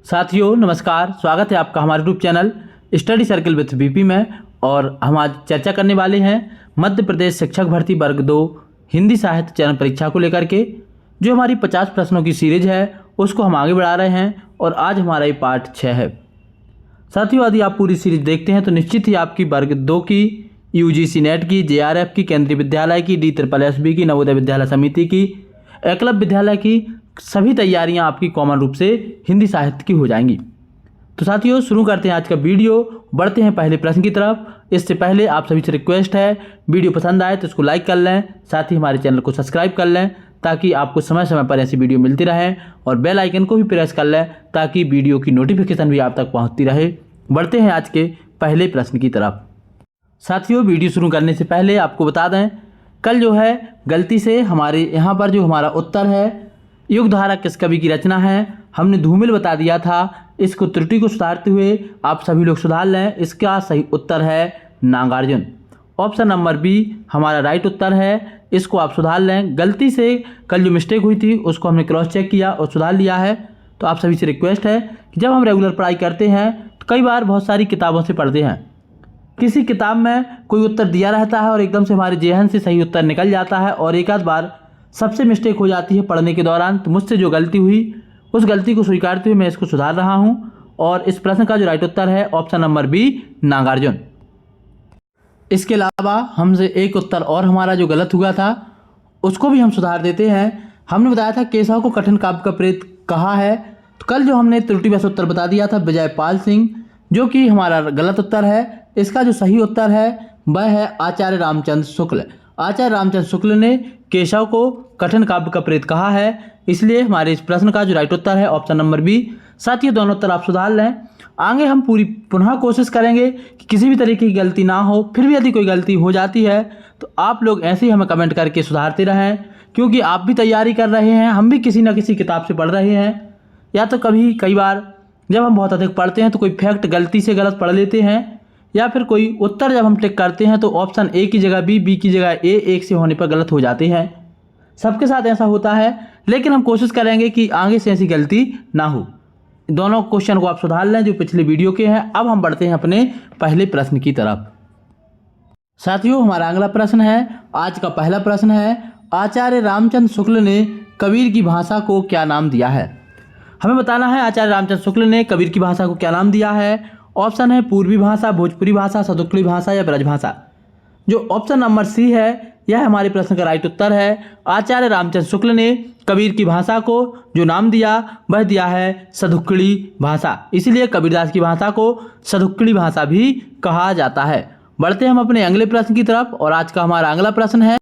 साथियों नमस्कार, स्वागत है आपका हमारे YouTube channel study circle with BP में। और हम आज चर्चा करने वाले हैं मध्य प्रदेश शिक्षक भर्ती वर्ग 2 हिंदी साहित्य चयन परीक्षा को लेकर के। जो हमारी 50 प्रश्नों की सीरीज है उसको हम आगे बढ़ा रहे हैं और आज हमारा ये पार्ट 6 है। साथियों यदि आप पूरी सीरीज देखते हैं तो निश्चित ही आपकी वर्ग 2 की, यूजीसी नेट की, जेआरएफ की, केंद्रीय विद्यालय की, DSSB की, नवोदय विद्यालय समिति की, एकलव्य विद्यालय की सभी तैयारियां आपकी कॉमन रूप से हिंदी साहित्य की हो जाएंगी। तो साथियों शुरू करते हैं आज का वीडियो, बढ़ते हैं पहले प्रश्न की तरफ। इससे पहले आप सभी से रिक्वेस्ट है, वीडियो पसंद आए तो इसको लाइक कर लें, साथ ही हमारे चैनल को सब्सक्राइब कर लें ताकि आपको समय समय पर ऐसी वीडियो मिलती रहे, और बेल आइकन को भी प्रेस कर लें ताकि वीडियो की नोटिफिकेशन भी आप तक पहुँचती रहे। बढ़ते हैं आज के पहले प्रश्न की तरफ। साथियों वीडियो शुरू करने से पहले आपको बता दें, कल जो है गलती से हमारे यहाँ पर जो हमारा उत्तर है युगधारा किस कवि की रचना है, हमने धूमिल बता दिया था। इसको त्रुटि को सुधारते हुए आप सभी लोग सुधार लें। इसका सही उत्तर है नागार्जुन। ऑप्शन नंबर बी हमारा राइट उत्तर है, इसको आप सुधार लें। गलती से कल जो मिस्टेक हुई थी उसको हमने क्रॉस चेक किया और सुधार लिया है। तो आप सभी से रिक्वेस्ट है कि जब हम रेगुलर पढ़ाई करते हैं तो कई बार बहुत सारी किताबों से पढ़ते हैं, किसी किताब में कोई उत्तर दिया रहता है और एकदम से हमारे जेहन से सही उत्तर निकल जाता है, और एक आध बार सबसे मिस्टेक हो जाती है पढ़ने के दौरान। तो मुझसे जो गलती हुई उस गलती को स्वीकारते हुए मैं इसको सुधार रहा हूं, और इस प्रश्न का जो राइट उत्तर है ऑप्शन नंबर बी नागार्जुन। इसके अलावा हमसे एक उत्तर और हमारा जो गलत हुआ था उसको भी हम सुधार देते हैं। हमने बताया था केशव को कठिन काव्य का प्रेत कहा है, तो कल जो हमने त्रुटिवश उत्तर बता दिया था विजयपाल सिंह, जो कि हमारा गलत उत्तर है। इसका जो सही उत्तर है वह है आचार्य रामचंद्र शुक्ल। आचार्य रामचंद्र शुक्ल ने केशव को कठिन काव्य का प्रेत कहा है, इसलिए हमारे इस प्रश्न का जो राइट उत्तर है ऑप्शन नंबर बी। साथ ही दोनों उत्तर आप सुधार लें। आगे हम पूरी पुनः कोशिश करेंगे कि किसी भी तरीके की गलती ना हो। फिर भी यदि कोई गलती हो जाती है तो आप लोग ऐसे ही हमें कमेंट करके सुधारते रहें, क्योंकि आप भी तैयारी कर रहे हैं, हम भी किसी न किसी किताब से पढ़ रहे हैं, या तो कई बार जब हम बहुत अधिक पढ़ते हैं तो कोई फैक्ट गलती से गलत पढ़ लेते हैं, या फिर कोई उत्तर जब हम टिक करते हैं तो ऑप्शन ए की जगह बी, बी की जगह ए, एक से होने पर गलत हो जाते हैं। सबके साथ ऐसा होता है, लेकिन हम कोशिश करेंगे कि आगे से ऐसी गलती ना हो। दोनों क्वेश्चन को आप सुधार लें जो पिछले वीडियो के हैं। अब हम बढ़ते हैं अपने पहले प्रश्न की तरफ। साथियों हमारा अगला प्रश्न है, आज का पहला प्रश्न है, आचार्य रामचंद्र शुक्ल ने कबीर की भाषा को क्या नाम दिया है। हमें बताना है आचार्य रामचंद्र शुक्ल ने कबीर की भाषा को क्या नाम दिया है। ऑप्शन है पूर्वी भाषा, भोजपुरी भाषा, सदुक्कड़ी भाषा या ब्रजभाषा। जो ऑप्शन नंबर सी है यह हमारे प्रश्न का राइट उत्तर है। आचार्य रामचंद्र शुक्ल ने कबीर की भाषा को जो नाम दिया वह दिया है सदुक्कड़ी भाषा, इसीलिए कबीरदास की भाषा को सदुक्कड़ी भाषा भी कहा जाता है। बढ़ते हैं हम अपने अगले प्रश्न की तरफ, और आज का हमारा अगला प्रश्न है,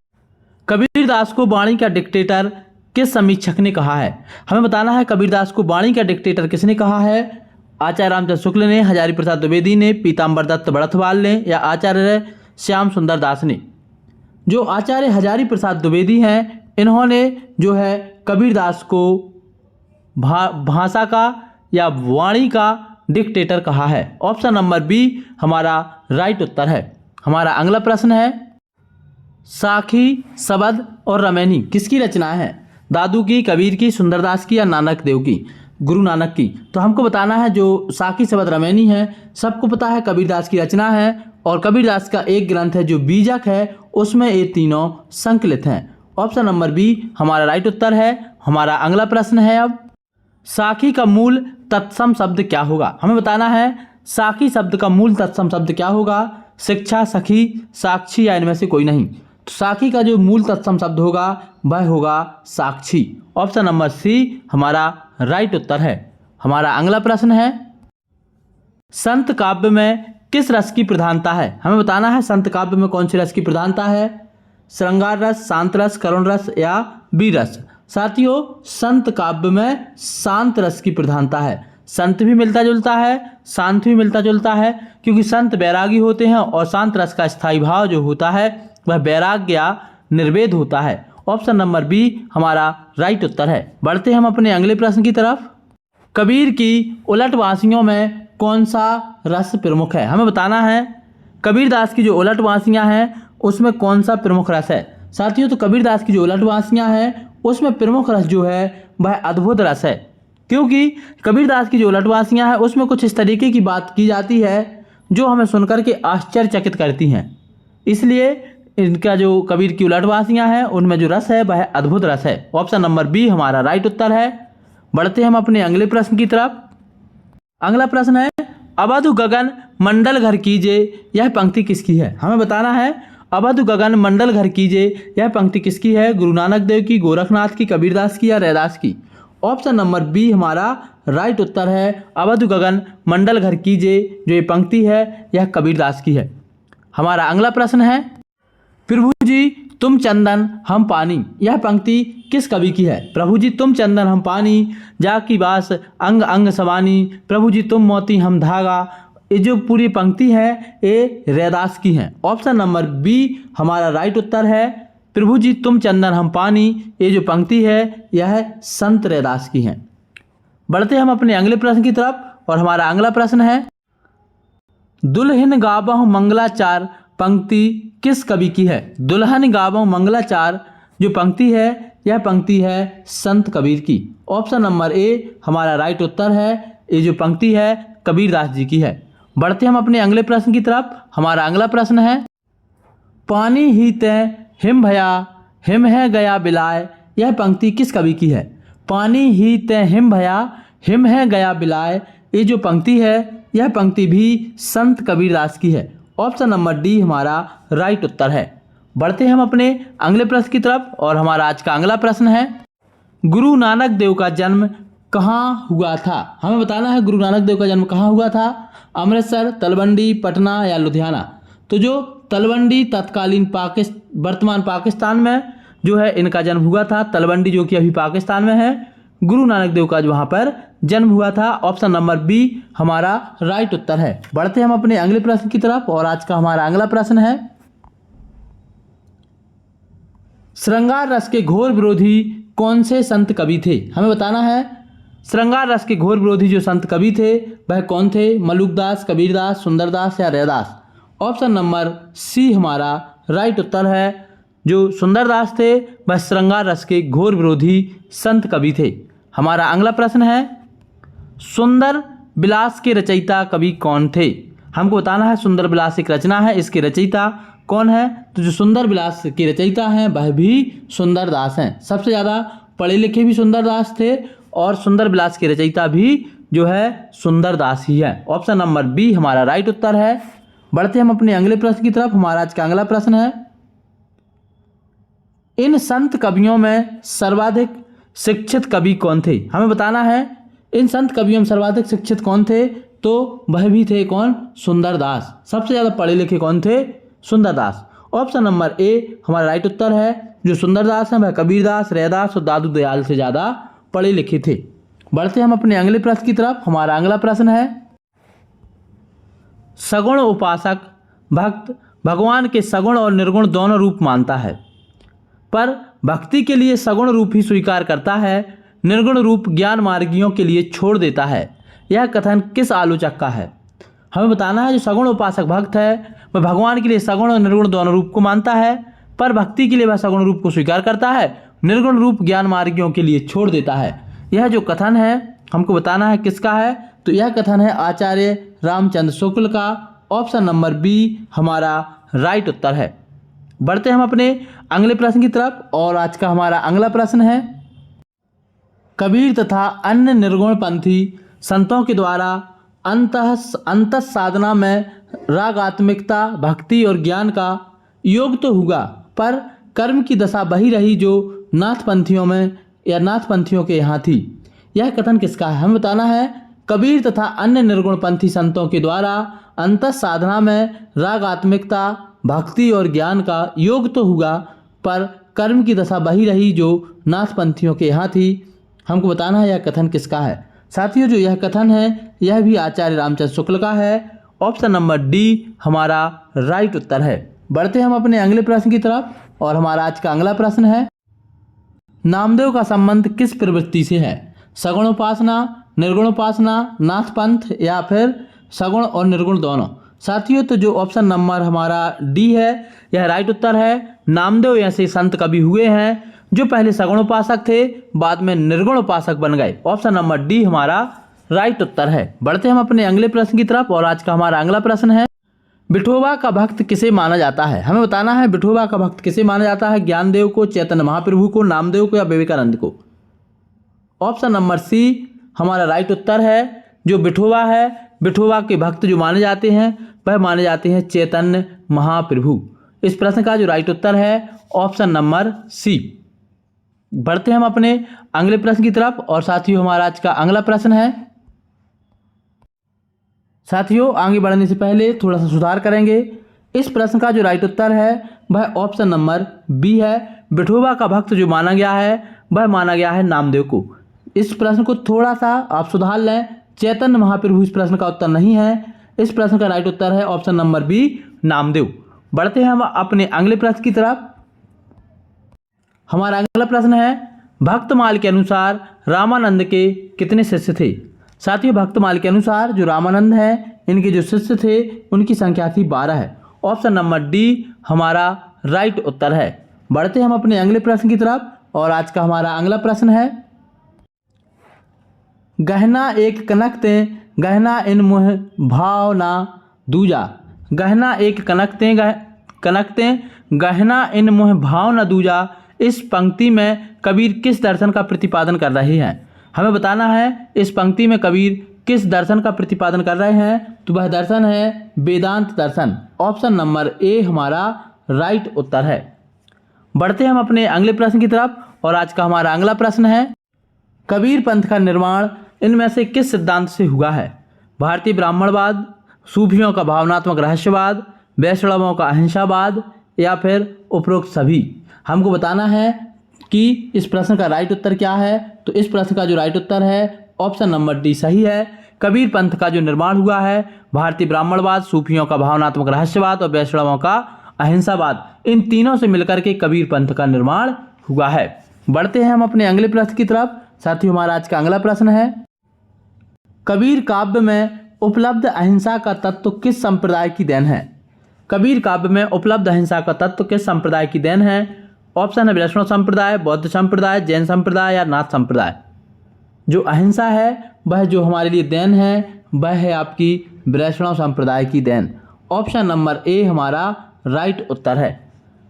कबीरदास को वाणी का डिक्टेटर किस समीक्षक ने कहा है। हमें बताना है कबीरदास को वाणी का डिक्टेटर किसने कहा है। आचार्य रामचंद्र शुक्ल ने, हजारी प्रसाद द्विवेदी ने, पीताम्बर दत्त बड़थवाल ने या आचार्य श्याम सुंदर दास ने। जो आचार्य हजारी प्रसाद द्विवेदी हैं इन्होंने जो है कबीरदास को भाषा का या वाणी का डिक्टेटर कहा है। ऑप्शन नंबर बी हमारा राइट उत्तर है। हमारा अगला प्रश्न है, साखी, सबद और रमैनी किसकी रचना है। दादू की, कबीर की, सुंदरदास की या नानक देव की, गुरु नानक की। तो हमको बताना है जो साखी, सबद, रमैनी है सबको पता है कबीरदास की रचना है, और कबीरदास का एक ग्रंथ है जो बीजक है, उसमें ये तीनों संकलित हैं। ऑप्शन नंबर बी हमारा राइट उत्तर है। हमारा अगला प्रश्न है, अब साखी का मूल तत्सम शब्द क्या होगा। हमें बताना है साखी शब्द का मूल तत्सम शब्द क्या होगा। शिक्षा, सखी, साक्षी या इनमें से कोई नहीं। तो साखी का जो मूल तत्सम शब्द होगा वह होगा साक्षी। ऑप्शन नंबर सी हमारा राइट उत्तर है। हमारा अगला प्रश्न है, संत काव्य में किस रस की प्रधानता है। हमें बताना है संत काव्य में कौन सी रस की प्रधानता है। श्रृंगार रस, शांत रस, करुण रस या वीर रस। साथियों संत काव्य में शांत रस की प्रधानता है। संत भी मिलता जुलता है, शांत भी मिलता जुलता है, क्योंकि संत बैरागी होते हैं और शांत रस का स्थायी भाव जो होता है वह वैराग्य या निर्वेद होता है। ऑप्शन नंबर बी हमारा राइट उत्तर है। बढ़ते हम अपने अगले प्रश्न की तरफ। कबीर की उलटवासियों में कौन सा रस प्रमुख है। हमें बताना है कबीरदास की जो उलटवासियाँ हैं उसमें कौन सा प्रमुख रस है। साथियों तो कबीरदास की जो उलटवासियाँ हैं उसमें प्रमुख रस जो है वह अद्भुत रस है। क्योंकि कबीरदास की जो उलटवासियाँ हैं उसमें कुछ इस तरीके की बात की जाती है जो हमें सुनकर के आश्चर्यचकित करती हैं। इसलिए इनका जो कबीर की उलटवासियाँ हैं उनमें जो रस है वह अद्भुत रस है। ऑप्शन नंबर बी हमारा राइट उत्तर है। बढ़ते हम अपने अगले प्रश्न की तरफ। अगला प्रश्न है, अवधु गगन मंडल घर कीजिए, यह पंक्ति किसकी है? हमें बताना है अवधु गगन मंडल घर कीजिए, यह पंक्ति किसकी है? गुरु नानक देव की, गोरखनाथ की, कबीरदास की या रैदास की? ऑप्शन नंबर बी हमारा राइट उत्तर है। अवधु गगन मंडल घर कीजिए जो ये पंक्ति है यह कबीरदास की है। हमारा अगला प्रश्न है, प्रभु जी तुम चंदन हम पानी, यह पंक्ति किस कवि की है? प्रभु जी तुम चंदन हम पानी, जा की बास अंग अंग समानी, प्रभु जी तुम मोती हम धागा, ये जो पूरी पंक्ति है ये रैदास की है। ऑप्शन नंबर बी हमारा राइट उत्तर है। प्रभु जी तुम चंदन हम पानी, ये जो पंक्ति है यह संत रैदास की है। बढ़ते हम अपने अगले प्रश्न की तरफ और हमारा अगला प्रश्न है, दुल्हन गावहु मंगलाचार पंक्ति किस कवि की है? दुल्हन गावहु मंगलाचार जो पंक्ति है यह पंक्ति है संत कबीर की। ऑप्शन नंबर ए हमारा राइट उत्तर है। ये जो पंक्ति है कबीरदास जी की है। बढ़ते हम अपने अगले प्रश्न की तरफ। हमारा अगला प्रश्न है, पानी ही तय हिम भया हिम है गया बिलाय, यह पंक्ति किस कवि की है? पानी ही तय हिम भया हिम है गया बिलाय, ये जो पंक्ति है यह पंक्ति भी संत कबीरदास की है। ऑप्शन नंबर डी हमारा राइट उत्तर है। बढ़ते हम अपने अगले प्रश्न की तरफ और हमारा आज का अगला प्रश्न है, गुरु नानक देव का जन्म कहाँ हुआ था? हमें बताना है गुरु नानक देव का जन्म कहाँ हुआ था? अमृतसर, तलवंडी, पटना या लुधियाना? तो जो तलवंडी तत्कालीन वर्तमान पाकिस्तान में जो है इनका जन्म हुआ था। तलवंडी जो कि अभी पाकिस्तान में है, गुरु नानक देव का जो वहाँ पर जन्म हुआ था। ऑप्शन नंबर बी हमारा राइट उत्तर है। बढ़ते हम अपने अगले प्रश्न की तरफ और आज का हमारा अगला प्रश्न है, श्रृंगार रस के घोर विरोधी कौन से संत कवि थे? हमें बताना है श्रृंगार रस के घोर विरोधी जो संत कवि थे वह कौन थे? मलुकदास, कबीरदास, सुंदरदास या रैदास? ऑप्शन नंबर सी हमारा राइट उत्तर है। जो सुंदरदास थे वह श्रृंगार रस के घोर विरोधी संत कवि थे। हमारा अगला प्रश्न है, सुंदर विलास के रचयिता कवि कौन थे? हमको बताना है सुंदर विलास एक रचना है, इसके रचयिता कौन है? तो जो सुंदर विलास के रचयिता हैं वह भी सुंदरदास हैं। सबसे ज़्यादा पढ़े लिखे भी सुंदरदास थे और सुंदर विलास के रचयिता भी जो है सुंदरदास ही है। ऑप्शन नंबर बी हमारा राइट उत्तर है। बढ़ते हम अपने अगले प्रश्न की तरफ। हमारा आज का अगला प्रश्न है, इन संत कवियों में सर्वाधिक शिक्षित कवि कौन थे? हमें बताना है इन संत कवियों में सर्वाधिक शिक्षित कौन थे? तो वह भी थे कौन? सुंदरदास। सबसे ज़्यादा पढ़े लिखे कौन थे? सुंदरदास। ऑप्शन नंबर ए हमारा राइट उत्तर है। जो सुंदरदास हैं वह कबीरदास, रैदास और दादू दयाल से ज़्यादा पढ़े लिखे थे। बढ़ते हम अपने अगले प्रश्न की तरफ। हमारा अगला प्रश्न है, सगुण उपासक भक्त भगवान के सगुण और निर्गुण दोनों रूप मानता है, पर भक्ति के लिए सगुण रूप ही स्वीकार करता है, निर्गुण रूप ज्ञान मार्गियों के लिए छोड़ देता है। यह कथन किस आलोचक का है? हमें बताना है जो सगुण उपासक भक्त है वह भगवान के लिए सगुण और निर्गुण दोनों रूप को मानता है, पर भक्ति के लिए वह सगुण रूप को स्वीकार करता है, निर्गुण रूप ज्ञान मार्गियों के लिए छोड़ देता है। यह जो कथन है हमको बताना है किसका है? तो यह कथन है आचार्य रामचंद्र शुक्ल का। ऑप्शन नंबर बी हमारा राइट उत्तर है। बढ़ते हम अपने अगले प्रश्न की तरफ और आज का हमारा अगला प्रश्न है, कबीर तथा अन्य निर्गुण पंथी संतों के द्वारा अंतः साधना में रागात्मिकता, भक्ति और ज्ञान का योग तो हुआ, पर कर्म की दशा वही रही जो नाथपंथियों में या नाथपंथियों के यहाँ थी। यह कथन किसका है? हमें बताना है कबीर तथा अन्य निर्गुणपंथी संतों के द्वारा अंतः साधना में रागात्मिकता, भक्ति और ज्ञान का योग तो हुआ, पर कर्म की दशा वही रही जो नाथपंथियों के यहाँ थी। हमको बताना है यह कथन किसका है। साथियों जो यह कथन है यह भी आचार्य रामचंद्र शुक्ल का है। ऑप्शन नंबर डी हमारा राइट उत्तर है। बढ़ते हम अपने अगले प्रश्न की तरफ और हमारा आज का अगला प्रश्न है, नामदेव का संबंध किस प्रवृत्ति से है? सगुण उपासना, निर्गुण उपासना, नाथपंथ या फिर सगुण और निर्गुण दोनों? साथियों तो जो ऑप्शन नंबर हमारा डी है यह राइट उत्तर है। नामदेव ऐसे संत कवि हुए हैं जो पहले सगुण उपासक थे बाद में निर्गुण उपासक बन गए। ऑप्शन नंबर डी हमारा राइट उत्तर है। बढ़ते हम अपने अगले प्रश्न की तरफ और आज का हमारा अगला प्रश्न है, विठोबा का भक्त किसे माना जाता है? हमें बताना है विठोबा का भक्त किसे माना जाता है, ज्ञानदेव को, चैतन्य महाप्रभु को, नामदेव को या विवेकानंद को। ऑप्शन नंबर सी हमारा राइट उत्तर है। जो विठोबा है, विठोबा के भक्त जो माने जाते हैं वह माने जाते हैं चैतन्य महाप्रभु। इस प्रश्न का जो राइट उत्तर है ऑप्शन नंबर सी। बढ़ते हम अपने अगले प्रश्न की तरफ और साथियों हमारा आज का अगला प्रश्न है। साथियों आगे बढ़ने से पहले थोड़ा सा सुधार करेंगे। इस प्रश्न का जो राइट उत्तर है वह ऑप्शन नंबर बी है। विठोबा का भक्त जो माना गया है वह माना गया है नामदेव को। इस प्रश्न को थोड़ा सा आप सुधार लें, चैतन्य महाप्रभु इस प्रश्न का उत्तर नहीं है। इस प्रश्न का राइट उत्तर है ऑप्शन नंबर बी नामदेव। बढ़ते हैं हम अपने अगले प्रश्न की तरफ। हमारा अगला प्रश्न है, भक्तमाल के अनुसार रामानंद के कितने शिष्य थे? साथियों भक्तमाल के अनुसार जो रामानंद हैं इनके जो शिष्य थे उनकी संख्या थी 12 है। ऑप्शन नंबर डी हमारा राइट उत्तर है। बढ़ते हम अपने अगले प्रश्न की तरफ और आज का हमारा अगला प्रश्न है, गहना एक कनकते गहना इन मुह भावना दूजा। गहना एक कनकते गहना इन मुह भावना दूजा। इस पंक्ति में कबीर किस दर्शन का प्रतिपादन कर रहे हैं? हमें बताना है इस पंक्ति में कबीर किस दर्शन का प्रतिपादन कर रहे हैं। तो वह दर्शन है वेदांत दर्शन। ऑप्शन नंबर ए हमारा राइट उत्तर है। बढ़ते हम अपने अगले प्रश्न की तरफ और आज का हमारा अगला प्रश्न है, कबीर पंथ का निर्माण इनमें से किस सिद्धांत से हुआ है? भारतीय ब्राह्मणवाद, सूफियों का भावनात्मक रहस्यवाद, वैष्णवों का अहिंसावाद या फिर उपरोक्त सभी। हमको बताना है कि इस प्रश्न का राइट उत्तर क्या है। तो इस प्रश्न का जो राइट उत्तर है ऑप्शन नंबर डी सही है। कबीर पंथ का जो निर्माण हुआ है भारतीय ब्राह्मणवाद, सूफियों का भावनात्मक रहस्यवाद और वैष्णवों का अहिंसावाद, इन तीनों से मिलकर के कबीर पंथ का निर्माण हुआ है। बढ़ते हैं हम अपने अगले प्रश्न की तरफ। साथियों हमारा आज का अगला प्रश्न है, कबीर काव्य में उपलब्ध अहिंसा का तत्व किस संप्रदाय की देन है? कबीर काव्य में उपलब्ध अहिंसा का तत्व किस संप्रदाय की देन है? ऑप्शन है वैष्णव संप्रदाय, बौद्ध संप्रदाय, जैन संप्रदाय या नाथ संप्रदाय। जो अहिंसा है वह जो हमारे लिए देन है वह है आपकी वैष्णव संप्रदाय की देन। ऑप्शन नंबर ए हमारा राइट उत्तर है।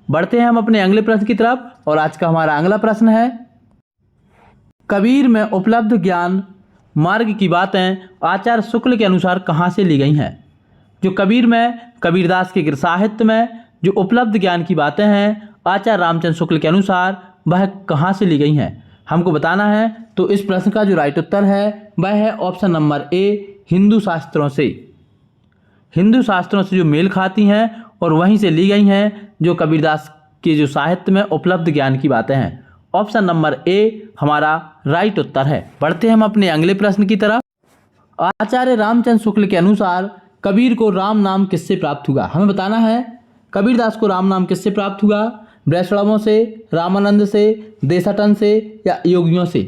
बढ़ते हैं हम अपने अगले प्रश्न की तरफ और आज का हमारा अगला प्रश्न है, कबीर में उपलब्ध ज्ञान मार्ग की बातें आचार्य शुक्ल के अनुसार कहाँ से ली गई हैं? जो कबीर में कबीरदास के साहित्य में जो उपलब्ध ज्ञान की बातें हैं आचार्य रामचंद्र शुक्ल के अनुसार वह कहाँ से ली गई हैं? हमको बताना है। तो इस प्रश्न का जो राइट उत्तर है वह है ऑप्शन नंबर ए हिंदू शास्त्रों से। हिंदू शास्त्रों से जो मेल खाती हैं और वहीं से ली गई हैं जो कबीरदास के जो साहित्य में उपलब्ध ज्ञान की बातें हैं। ऑप्शन नंबर ए हमारा राइट उत्तर है। बढ़ते हम अपने अगले प्रश्न की तरफ। आचार्य रामचंद्र शुक्ल के अनुसार कबीर को राम नाम किससे प्राप्त हुआ? हमें बताना है कबीरदास को राम नाम किससे प्राप्त हुआ? वैष्णवों से, रामानंद से, देसाटन से या योगियों से।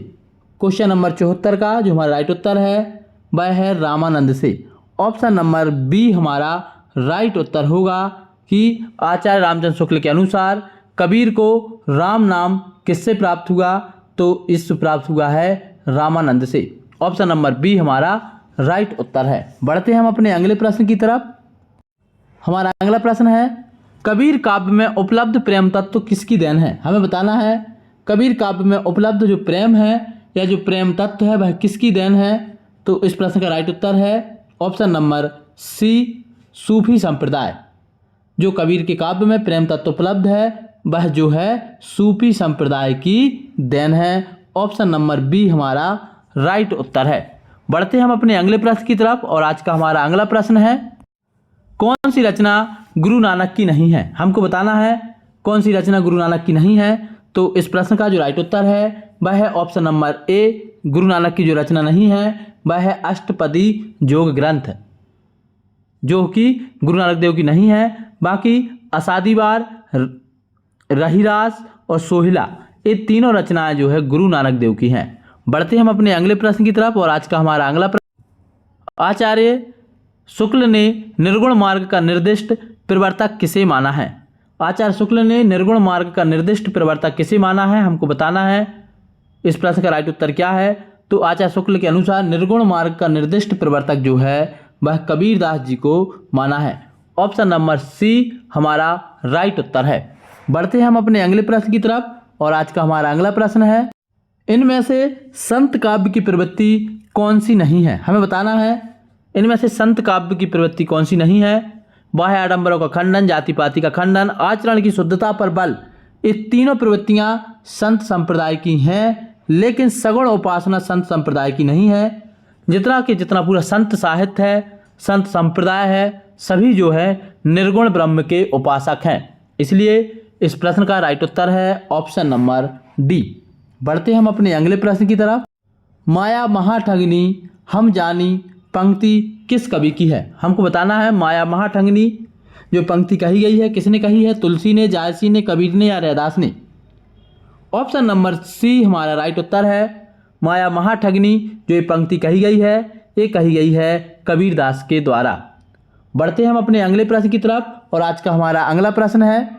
क्वेश्चन नंबर 74 का जो हमारा राइट उत्तर है वह है रामानंद से। ऑप्शन नंबर बी हमारा राइट उत्तर होगा कि आचार्य रामचंद्र शुक्ल के अनुसार कबीर को राम नाम किससे प्राप्त हुआ? तो इससे प्राप्त हुआ है रामानंद से। ऑप्शन नंबर बी हमारा राइट उत्तर है। बढ़ते हम अपने अगले प्रश्न की तरफ। हमारा अगला प्रश्न है, कबीर काव्य में उपलब्ध प्रेम तत्व किसकी देन है? हमें बताना है कबीर काव्य में उपलब्ध जो प्रेम है या जो प्रेम तत्व है वह किसकी देन है? तो इस प्रश्न का राइट उत्तर है ऑप्शन नंबर सी सूफी संप्रदाय। जो कबीर के काव्य में प्रेम तत्व उपलब्ध है वह जो है सूफी संप्रदाय की देन है। ऑप्शन नंबर बी हमारा राइट उत्तर है। बढ़ते हम अपने अगले प्रश्न की तरफ और आज का हमारा अगला प्रश्न है, कौन सी रचना गुरु नानक की नहीं है? हमको बताना है कौन सी रचना गुरु नानक की नहीं है। तो इस प्रश्न का जो राइट उत्तर है वह है option number A Guru Nanak की जो रचना नहीं है वह है अष्टपदी योग ग्रंथ, जो कि गुरु नानक देव की नहीं है। बाकी असादीवार, रहीरास और सोहिला ये तीनों रचनाएं जो है गुरु नानक देव की हैं। बढ़ते हम अपने अगले प्रश्न की तरफ और आज का हमारा अगला प्रश्न, आचार्य शुक्ल ने निर्गुण मार्ग का निर्दिष्ट प्रवर्तक किसे माना है? आचार्य शुक्ल ने निर्गुण मार्ग का निर्दिष्ट प्रवर्तक किसे माना है, हमको बताना है। इस प्रश्न का राइट उत्तर क्या है? तो आचार्य शुक्ल के अनुसार निर्गुण मार्ग का निर्दिष्ट प्रवर्तक जो है वह कबीरदास जी को माना है। ऑप्शन नंबर सी हमारा राइट उत्तर है। बढ़ते हैं हम अपने अगले प्रश्न की तरफ और आज का हमारा अगला प्रश्न है, इनमें से संत काव्य की प्रवृत्ति कौन सी नहीं है, हमें बताना है। इनमें से संत काव्य की प्रवृत्ति कौन सी नहीं है? बाह्य आडंबरों का खंडन, जाति पाति का खंडन, आचरण की शुद्धता पर बल, ये तीनों प्रवृत्तियां संत संप्रदाय की हैं, लेकिन सगुण उपासना संत संप्रदाय की नहीं है। जितना पूरा संत साहित्य है, संत संप्रदाय है, सभी जो है निर्गुण ब्रह्म के उपासक हैं। इसलिए इस प्रश्न का राइट उत्तर है ऑप्शन नंबर डी। बढ़ते हम अपने अगले प्रश्न की तरफ। माया महाठगनी हम जानी पंक्ति किस कवि की है, हमको बताना है। माया महाठगनी जो पंक्ति कही गई है किसने कही है? तुलसी ने, जायसी ने, कबीर ने या रैदास ने? ऑप्शन नंबर सी हमारा राइट उत्तर है। माया महाठगनी जो ये पंक्ति कही गई है ये कही गई है कबीरदास के द्वारा। बढ़ते हम अपने अगले प्रश्न की तरफ और आज का हमारा अगला प्रश्न है,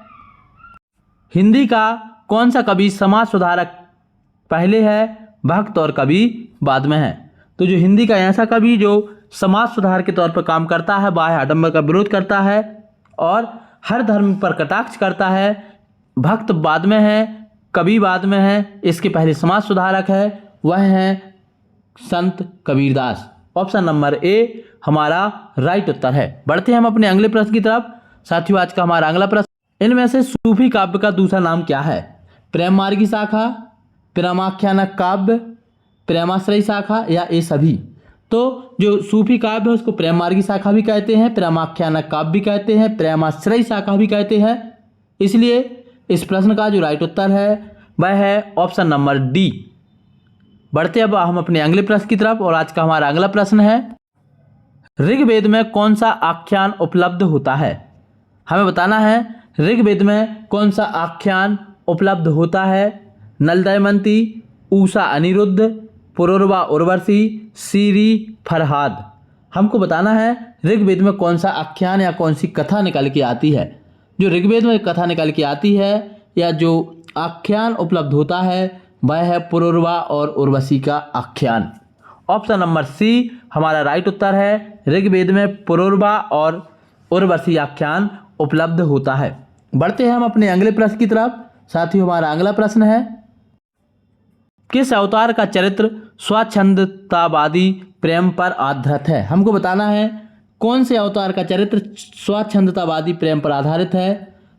हिंदी का कौन सा कवि समाज सुधारक पहले है, भक्त और कवि बाद में है? तो जो हिंदी का ऐसा कवि जो समाज सुधार के तौर पर काम करता है, बाह्य आडंबर का विरोध करता है और हर धर्म पर कटाक्ष करता है, भक्त बाद में है, कवि बाद में है, इसके पहले समाज सुधारक है, वह है संत कबीरदास। ऑप्शन नंबर ए हमारा राइट उत्तर है। बढ़ते हैं हम अपने अगले प्रश्न की तरफ। साथियों आज का हमारा अगला प्रश्न, इनमें से सूफी काव्य का दूसरा नाम क्या है? प्रेम मार्गी शाखा, प्रेमाख्यानक काव्य, प्रेमाश्रयी शाखा या ये सभी? तो जो सूफी काव्य है उसको प्रेम मार्गी शाखा भी कहते हैं, प्रेमाख्यानक काव्य भी कहते हैं, प्रेमाश्रयी शाखा भी कहते हैं। इसलिए इस प्रश्न का जो राइट उत्तर है वह है ऑप्शन नंबर डी। बढ़ते अब हम अपने अगले प्रश्न की तरफ और आज का हमारा अगला प्रश्न है, ऋग्वेद में कौन सा आख्यान उपलब्ध होता है? हमें बताना है ऋग्वेद में कौन सा आख्यान उपलब्ध होता है। नल दमयंती, उषा अनिरुद्ध, पुरूरवा उर्वशी, सीरी फरहाद। हमको बताना है ऋग्वेद में कौन सा आख्यान या कौन सी कथा निकल के आती है। जो ऋग्वेद में कथा निकल के आती है या जो आख्यान उपलब्ध होता है वह है पुरूरवा और उर्वशी का आख्यान। ऑप्शन नंबर सी हमारा राइट उत्तर है। ऋग्वेद में पुरूरवा और उर्वशी आख्यान उपलब्ध होता है। बढ़ते हैं हम अपने अगले प्रश्न की तरफ। साथियों हमारा अगला प्रश्न है, किस अवतार का चरित्र स्वच्छंदतावादी प्रेम पर आधारित है? हमको बताना है कौन से अवतार का चरित्र स्वच्छंदतावादी प्रेम पर आधारित है।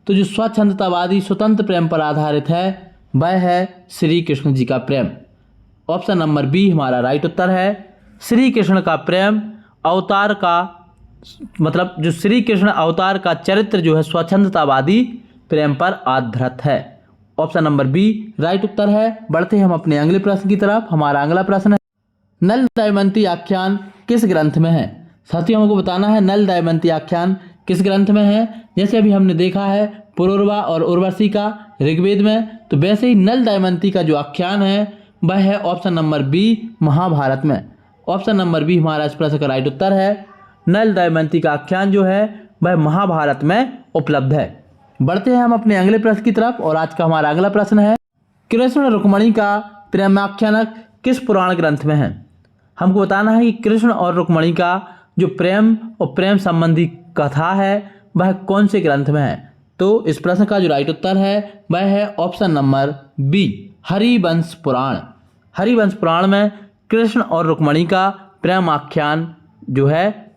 तो जो स्वच्छंदतावादी स्वतंत्र प्रेम पर आधारित है वह है श्री कृष्ण जी का प्रेम। ऑप्शन नंबर बी हमारा राइट उत्तर है। श्री कृष्ण का प्रेम अवतार का मतलब जो श्री कृष्ण अवतार का चरित्र जो है स्वच्छंदतावादी प्रेम पर आधारित है। ऑप्शन नंबर बी राइट उत्तर है। बढ़ते हैं हम अपने अगले प्रश्न की तरफ। हमारा अगला प्रश्न है, नल दमयंती आख्यान किस ग्रंथ में है? साथियों हमको बताना है नल दमयंती आख्यान किस ग्रंथ में है। जैसे अभी हमने देखा है पुरूरवा और उर्वशी का ऋग्वेद में, तो वैसे ही नल दमयंती का जो आख्यान है वह है ऑप्शन नंबर बी महाभारत में। ऑप्शन नंबर बी हमारा इस प्रश्न का राइट उत्तर है। नल दमयंती का आख्यान जो है वह महाभारत में उपलब्ध है। बढ़ते हैं हम अपने अगले प्रश्न की तरफ और आज का हमारा अगला प्रश्न है, कृष्ण रुक्मणी का प्रेमाख्यानक किस पुराण ग्रंथ में है? हमको बताना है कि कृष्ण और रुक्मणी का जो प्रेम और प्रेम संबंधी कथा है वह कौन से ग्रंथ में है। तो इस प्रश्न का जो राइट उत्तर है वह है ऑप्शन नंबर बी हरिवंश पुराण। हरिवंश पुराण में कृष्ण और रुक्मणी का प्रेम आख्यान जो है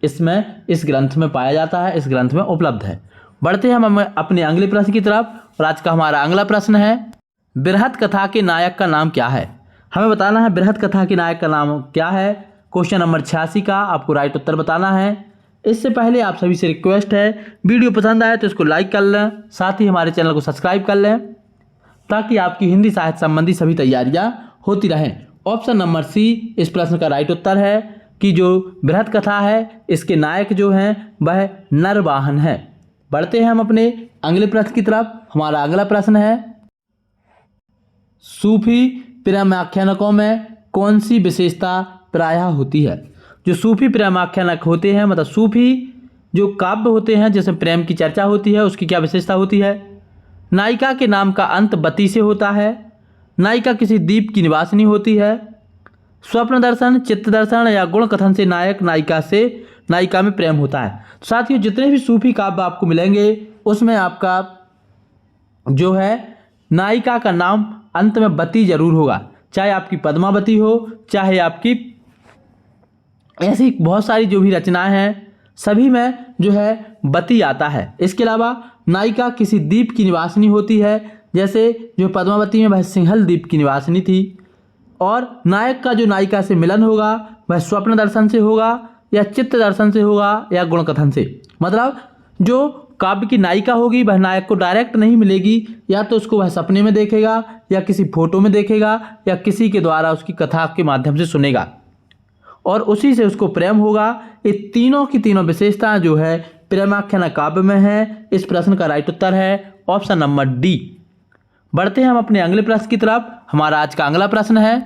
इसमें इस ग्रंथ में पाया जाता है, इस ग्रंथ में उपलब्ध है। बढ़ते हैं हम अपने अगले प्रश्न की तरफ और आज का हमारा अगला प्रश्न है, बृहत कथा के नायक का नाम क्या है? हमें बताना है बृहत कथा के नायक का नाम क्या है। क्वेश्चन नंबर 86 का आपको राइट उत्तर बताना है। इससे पहले आप सभी से रिक्वेस्ट है, वीडियो पसंद आए तो इसको लाइक कर लें, साथ ही हमारे चैनल को सब्सक्राइब कर लें ताकि आपकी हिंदी साहित्य संबंधी सभी तैयारियां होती रहें। ऑप्शन नंबर सी इस प्रश्न का राइट उत्तर है कि जो बृहत कथा है इसके नायक जो हैं वह नरवाहन है। बढ़ते हैं हम अपने अगले प्रश्न की तरफ। हमारा अगला प्रश्न है, सूफी प्रेमाख्यानकों में कौन सी विशेषता प्रायः होती है? जो सूफी प्रेमाख्यानक होते हैं मतलब सूफी जो काव्य होते हैं जिसमें प्रेम की चर्चा होती है उसकी क्या विशेषता होती है। नायिका के नाम का अंत बती से होता है। नायिका किसी द्वीप की निवासिनी होती है। स्वप्न दर्शन, चित्त दर्शन या गुण कथन से नायक नायिका में प्रेम होता है। तो साथियों, जितने भी सूफी काव्य आपको मिलेंगे उसमें आपका जो है नायिका का नाम अंत में बती जरूर होगा, चाहे आपकी पद्मावती हो, चाहे आपकी ऐसी बहुत सारी जो भी रचनाएं हैं सभी में जो है बती आता है। इसके अलावा नायिका किसी द्वीप की निवासिनी होती है, जैसे जो पद्मावती में वह सिंहल द्वीप की निवासिनी थी। और नायक का जो नायिका से मिलन होगा वह स्वप्न दर्शन से होगा या चित्त दर्शन से होगा या गुण कथन से। मतलब जो काव्य की नायिका होगी वह नायक को डायरेक्ट नहीं मिलेगी, या तो उसको वह सपने में देखेगा या किसी फोटो में देखेगा या किसी के द्वारा उसकी कथा के माध्यम से सुनेगा और उसी से उसको प्रेम होगा। ये तीनों की तीनों विशेषताएं जो है प्रेमाख्यान काव्य में है। इस प्रश्न का राइट उत्तर है ऑप्शन नंबर डी। बढ़ते हैं हम अपने अगले प्रश्न की तरफ। हमारा आज का अगला प्रश्न है,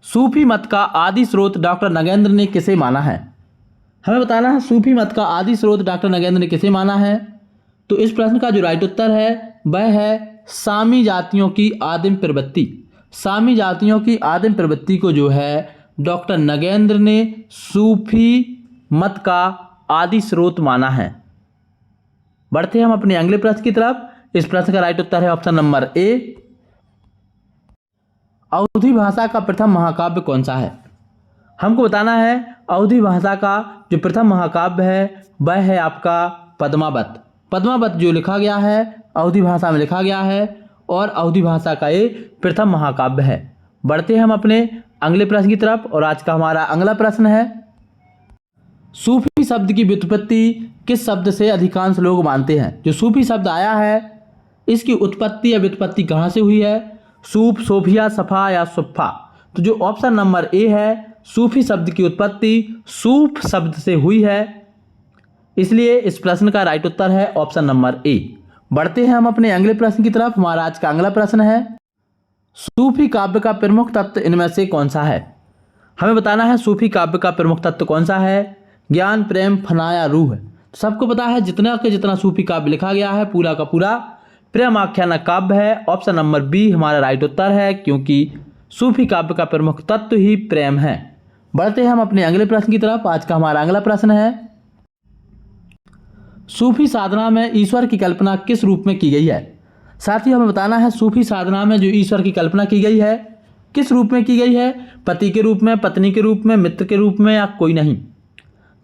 सूफी मत का आदि स्रोत डॉक्टर नगेंद्र ने किसे माना है। हमें बताना है सूफी मत का आदि स्रोत डॉक्टर नगेंद्र ने किसे माना है। तो इस प्रश्न का जो राइट उत्तर है वह है सामी जातियों की आदिम प्रवृत्ति। सामी जातियों की आदिम प्रवृत्ति को जो है डॉक्टर नगेंद्र ने सूफी मत का आदि स्रोत माना है। बढ़ते हैं हम अपने अगले प्रश्न की तरफ। इस प्रश्न का राइट उत्तर है ऑप्शन नंबर ए। अवधी भाषा का प्रथम महाकाव्य कौन सा है। हमको बताना है अवधी भाषा का जो प्रथम महाकाव्य है वह है आपका पद्मावत। पद्मावत जो लिखा गया है अवधी भाषा में लिखा गया है और अवधी भाषा का ये प्रथम महाकाव्य है। बढ़ते हैं हम अपने अगले प्रश्न की तरफ और आज का हमारा अगला प्रश्न है, सूफी शब्द की व्युत्पत्ति किस शब्द से अधिकांश लोग मानते हैं। जो सूफी शब्द आया है इसकी उत्पत्ति या व्युत्पत्ति कहाँ से हुई है। सूफ, सोफिया, सफा या सुफ़ा। तो जो ऑप्शन नंबर ए है सूफी शब्द की उत्पत्ति सूफ शब्द से हुई है, इसलिए इस प्रश्न का राइट उत्तर है ऑप्शन नंबर ए। बढ़ते हैं हम अपने अगले प्रश्न की तरफ। हमारा आज का अगला प्रश्न है, सूफी काव्य का प्रमुख तत्व इनमें से कौन सा है। हमें बताना है सूफी काव्य का प्रमुख तत्व कौन सा है। ज्ञान, प्रेम, फना या रूह। तो सबको पता है जितना सूफी काव्य लिखा गया है पूरा का पूरा प्रेम आख्यान काव्य है। ऑप्शन नंबर बी हमारा राइट उत्तर है, क्योंकि सूफी काव्य का प्रमुख तत्व ही प्रेम है। बढ़ते हैं हम अपने अगले प्रश्न की तरफ। आज का हमारा अगला प्रश्न है, सूफी साधना में ईश्वर की कल्पना किस रूप में की गई है। साथियों, हमें बताना है सूफी साधना में जो ईश्वर की कल्पना की गई है किस रूप में की गई है। पति के रूप में, पत्नी के रूप में, मित्र के रूप में या कोई नहीं।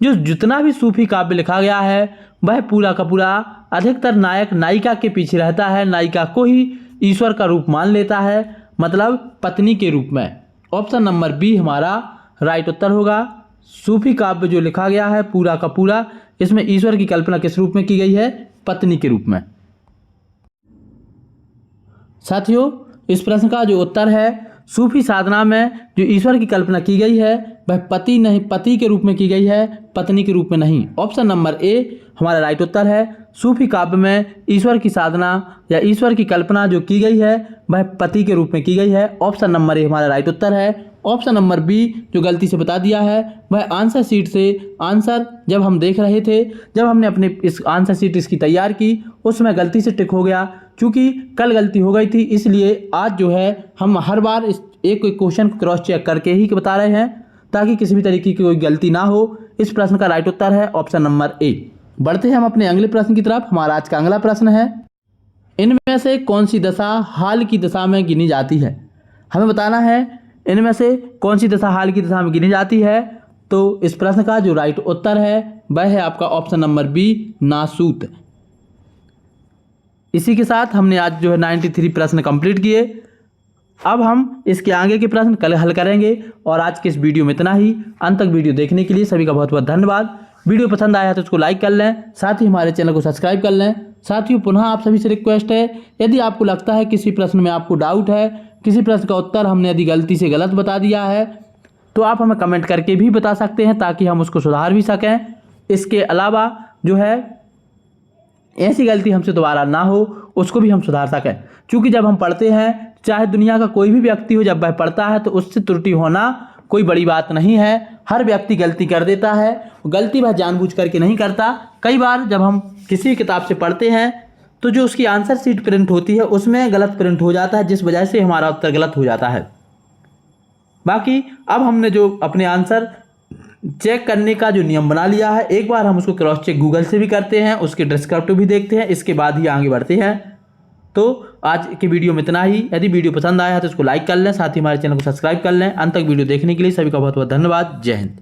जो जितना भी सूफी काव्य लिखा गया है वह पूरा का पूरा अधिकतर नायक नायिका के पीछे रहता है, नायिका को ही ईश्वर का रूप मान लेता है, मतलब पत्नी के रूप में। ऑप्शन नंबर बी हमारा राइट उत्तर होगा। सूफी काव्य जो लिखा गया है पूरा का पूरा इसमें ईश्वर की कल्पना किस रूप में की गई है, पत्नी के रूप में। साथियों, इस प्रश्न का जो उत्तर है सूफी साधना में जो ईश्वर की कल्पना की गई है वह पति के रूप में की गई है, पत्नी के रूप में नहीं। ऑप्शन नंबर ए हमारा राइट उत्तर है। सूफी काव्य में ईश्वर की साधना या ईश्वर की कल्पना जो की गई है वह पति के रूप में की गई है। ऑप्शन नंबर ए हमारा राइट उत्तर है। ऑप्शन नंबर बी जो गलती से बता दिया है वह आंसर शीट से आंसर जब हम देख रहे थे, जब हमने अपने इस आंसर शीट इसकी तैयार की उसमें गलती से टिक हो गया। चूँकि कल गलती हो गई थी इसलिए आज जो है हम हर बार इस एक क्वेश्चन को क्रॉस चेक करके ही बता रहे हैं ताकि किसी भी तरीके की कोई गलती ना हो। इस प्रश्न का राइट उत्तर है ऑप्शन नंबर ए। बढ़ते हैं हम अपने अगले प्रश्न की तरफ। हमारा आज का अगला प्रश्न है, इनमें से कौन सी दशा हाल की दशा में गिनी जाती है। हमें बताना है इनमें से कौन सी दशा हाल की दशा में गिनी जाती है। तो इस प्रश्न का जो राइट उत्तर है वह है आपका ऑप्शन नंबर बी, नासूत। इसी के साथ हमने आज जो है 93 प्रश्न कंप्लीट किए। अब हम इसके आगे के प्रश्न कल हल करेंगे और आज के इस वीडियो में इतना ही। अंत तक वीडियो देखने के लिए सभी का बहुत बहुत धन्यवाद। वीडियो पसंद आया तो उसको लाइक कर लें, साथ ही हमारे चैनल को सब्सक्राइब कर लें। साथियों, पुनः आप सभी से रिक्वेस्ट है, यदि आपको लगता है किसी प्रश्न में आपको डाउट है, किसी प्रश्न का उत्तर हमने यदि गलती से गलत बता दिया है तो आप हमें कमेंट करके भी बता सकते हैं ताकि हम उसको सुधार भी सकें। इसके अलावा जो है ऐसी गलती हमसे दोबारा ना हो उसको भी हम सुधार सकें, क्योंकि जब हम पढ़ते हैं चाहे दुनिया का कोई भी व्यक्ति हो, जब वह पढ़ता है तो उससे त्रुटि होना कोई बड़ी बात नहीं है। हर व्यक्ति गलती कर देता है, गलती वह जानबूझ करके नहीं करता। कई बार जब हम किसी किताब से पढ़ते हैं तो जो उसकी आंसर शीट प्रिंट होती है उसमें गलत प्रिंट हो जाता है, जिस वजह से हमारा उत्तर गलत हो जाता है। बाकी अब हमने जो अपने आंसर चेक करने का जो नियम बना लिया है, एक बार हम उसको क्रॉस चेक गूगल से भी करते हैं, उसके डिस्क्रिप्टिव भी देखते हैं, इसके बाद ही आगे बढ़ते हैं। तो आज की वीडियो में इतना ही। यदि वीडियो पसंद आया है तो इसको लाइक कर लें, साथ ही हमारे चैनल को सब्सक्राइब कर लें। अंत तक वीडियो देखने के लिए सभी का बहुत बहुत धन्यवाद। जय हिंद।